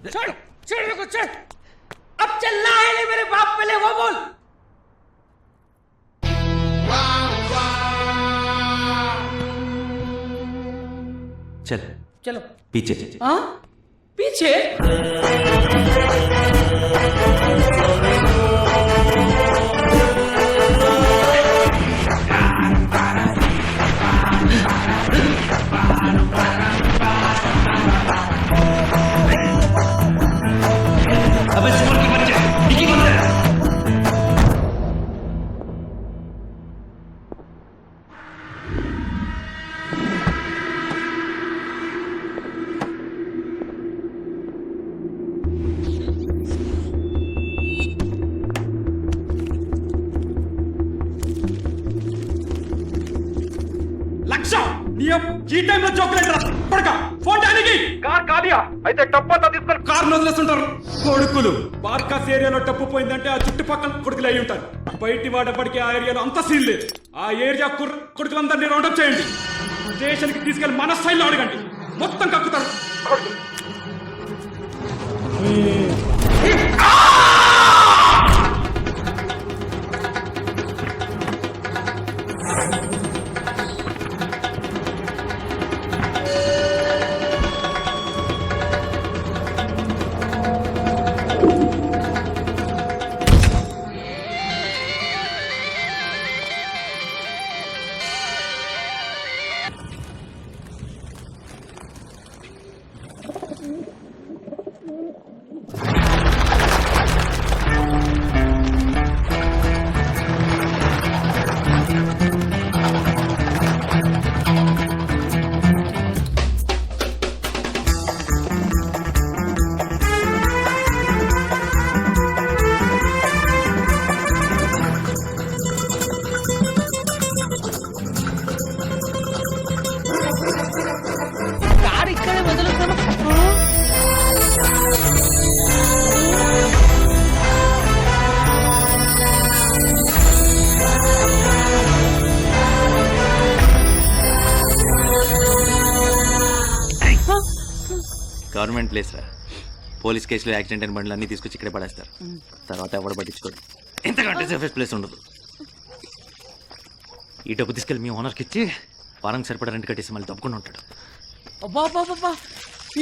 चल चल चल अब चलना है नहीं मेरे बाप पहले वो बोल चल चलो पीछे हाँ पीछे अबे सुअर के बच्चे डिक्की बंद है। ఈ టైంలో చాక్లెట్ రా పడక ఫోన్ డానికి కార్ కాలియా అయితే టప్పంతా తీసుకొని కార్ వదిలేస్తుంటారు కొడుకులు బార్కాస్ ఏరియాలో టప్పు పోయిందంటే ఆ చుట్టుపక్కల కొడుకులు అయి ఉంటారు బయటి వాడప్పటికి ఆ ఏరియాలో అంత సీన్ లేదు ఆ ఏరియా కొడుకులందరినీ రౌండప్ చేయండి స్టేషన్ కి తీసుకెళ్లి మన స్టైల్లో అడగండి మొత్తం కక్కుతారు గవర్నమెంట్ ప్లేస్ రా పోలీస్ కేసులో యాక్సిడెంట్ అయిన బండ్లు అన్నీ తీసుకొచ్చి ఇక్కడే పడేస్తారు తర్వాత ఎవడ పట్టించుకోడు ఎంతకంటే సేఫెస్ట్ ప్లేస్ ఉండదు ఈ డబ్బు తీసుకెళ్ళి మీ ఓనర్కి ఇచ్చి వారానికి సరిపడా రెంట్ కట్టేసి మళ్ళీ తప్పకుండా ఉంటాడు అబ్బా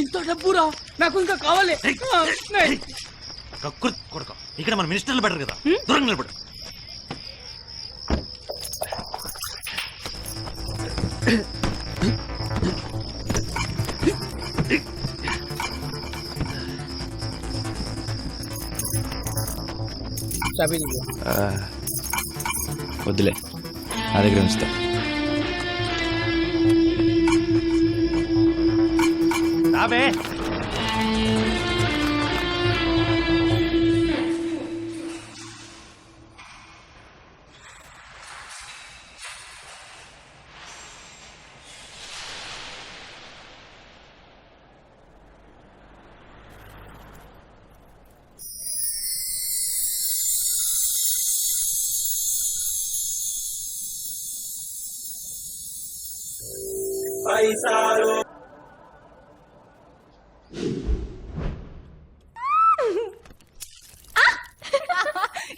ఇంత డబ్బురా నాకు ఇంకా కావాలి కక్కుర్ కొడక ఇక్కడ మన మినిస్టర్లు పెట్టరు కదా దూరంగా నిలబడు వద్దులే నా దగ్గర ఉంచుతా రాబే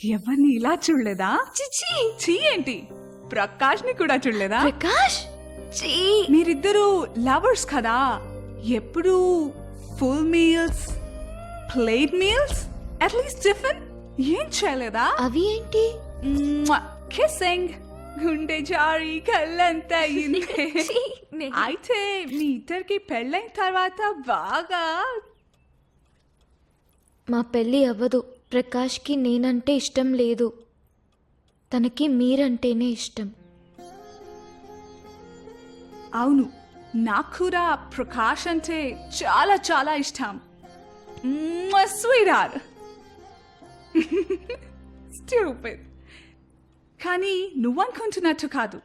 ఎవరిని ఇలా చూడలేదా చీ ఏంటి ప్రకాష్ ని కూడా చూడలేదా ప్రకాష్ మీరిద్దరు లవర్స్ కదా ఎప్పుడు full meals plate meals at least tiffin ఏం చేయలేదా అవి ఏంటి కిస్సింగ్ గుండె జారి కళ్ళంతా అయితే మీ ఇద్దరికి పెళ్ళైన తర్వాత బాగా మా పెళ్ళి అవ్వదు ప్రకాష్కి నేనంటే ఇష్టం లేదు తనకి మీరంటేనే ఇష్టం అవును నాకు కూడా ప్రకాష్ అంటే చాలా చాలా ఇష్టం స్వీట్ స్టూపిడ్ కానీ నువ్వనుకుంటున్నట్టు కాదు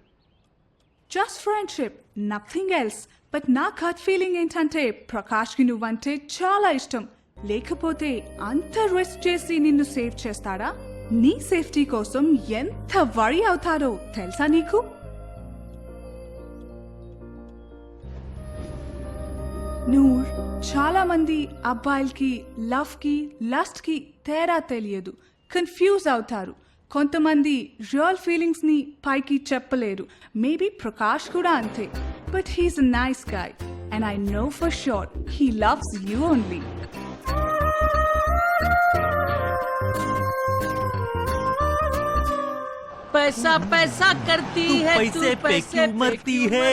just friendship nothing else but నా కట్ ఫీలింగ్ ఏంటంటే ప్రకాష్కి నువ్వంటే చాలా ఇష్టం లేకపోతే అంత రిస్క్ చేసి నిన్ను సేవ్ చేస్తాడా నీ సేఫ్టీ కోసం ఎంత వరి అవుతారో తెలుసా నీకు నూర్, చాలా మంది అబ్బాయిలకి లవ్ కి లస్ట్ కి తేడా తెలియదు, కన్ఫ్యూజ్ అవుతారు. కొంతమంది రియల్ ఫీలింగ్స్ ని పైకి చెప్పలేరు. మేబీ ప్రకాష్ కూడా అంతే. But he's a nice guy and I know for sure he loves you only. पैसा पैसा करती है तू पैसे पे क्यों मरती है?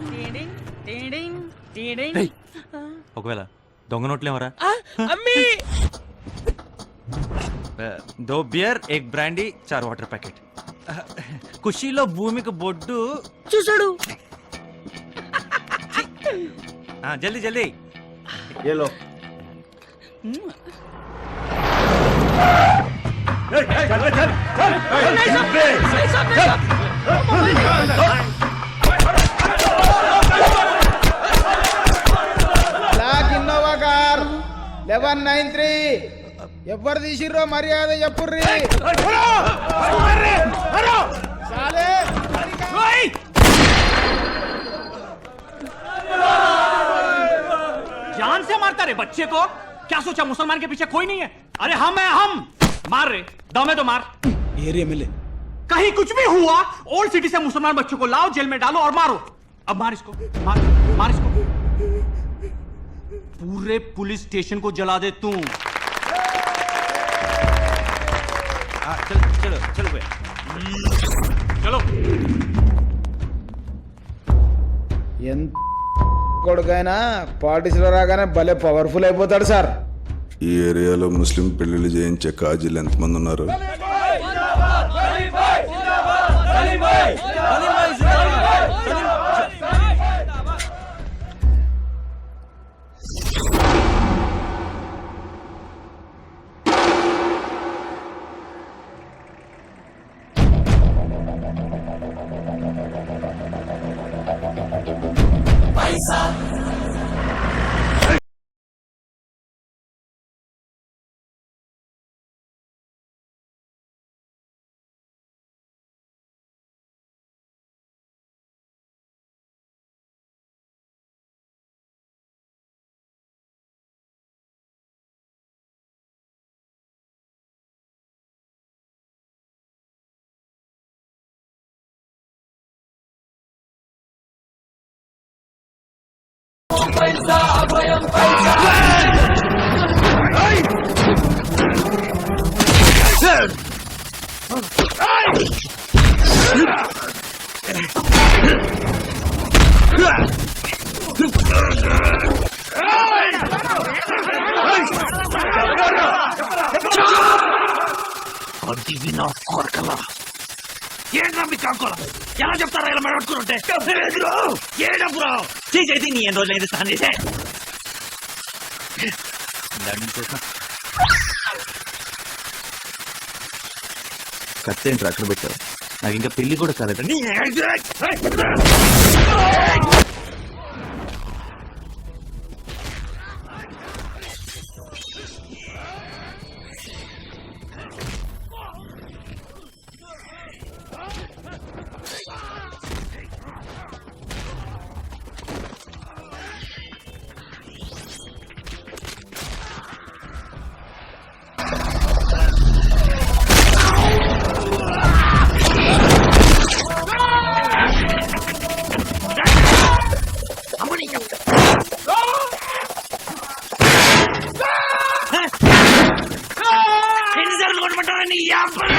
टीडिंग टीडिंग टीडिंग ఒకవేళ దొంగ నోట్లేమరా? अम्मी దో beer, egg brandy, 4 water packet. ఖుషీలో భూమికి బొడ్డు. చూసాడు జల్దీ జల్దీ. బ్లాక్ ఇన్నోవా కార్ 1193 ఎవరు తీసిర్రో మర్యాద చెప్పుర్రి. చాలే. जान से मारता रे बच्चे को. क्या सोचा मुसलमान के पीछे कोई नहीं है? अरे हम है हम. मार रे, दम है तो मार. ఏరియా ఎమ్మెల్యే कहीं कुछ भी हुआ, ओल्ड सिटी से मुसलमान बच्चों को लाओ, जेल में डालो और मारो. अब मार इसको, मार मार इसको. पूरे पुलिस स्टेशन को जला दे तू. చలో చలో భయ్యా. चलो. ఎంత కొడుకైనా పార్టీస్లో రాగానే భలే పవర్ఫుల్ అయిపోతాడు సార్. ఈ ఏరియాలో ముస్లిం పెళ్లిళ్ళు చేయించే కాజీలు ఎంతమంది ఉన్నారు? ఏంట్రా మీ కాకోలా? ఎలా చెప్తారా ఇలా మెడబట్టుకుంటే? ఏడపురా చేసి నీ ఎన్ని రోజులైంది స్నానం చేసే? కత్తేంట్రా అక్కడ పెట్టావు? నాకు ఇంకా పెళ్లి కూడా కాలేదండి. ఎన్నిసార్లు కొట్టమంటారా నీ యాపలే?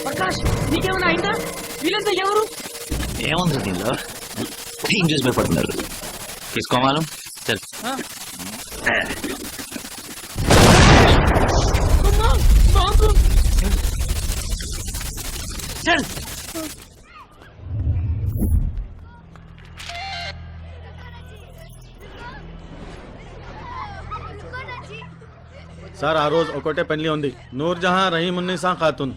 ప్రకాష్ నీకేమైనా అయిందా? వీళ్ళంతా ఎవరు? ఏముంది దీనిలో? ఏం చూసి భయపడుతున్నారు? తీసుకోమాలం చల్. చల్. సార్ ఆ రోజు ఒకటే పెళ్లి ఉంది నూర్జహాన్ రహీమున్నీసా ఖాతున్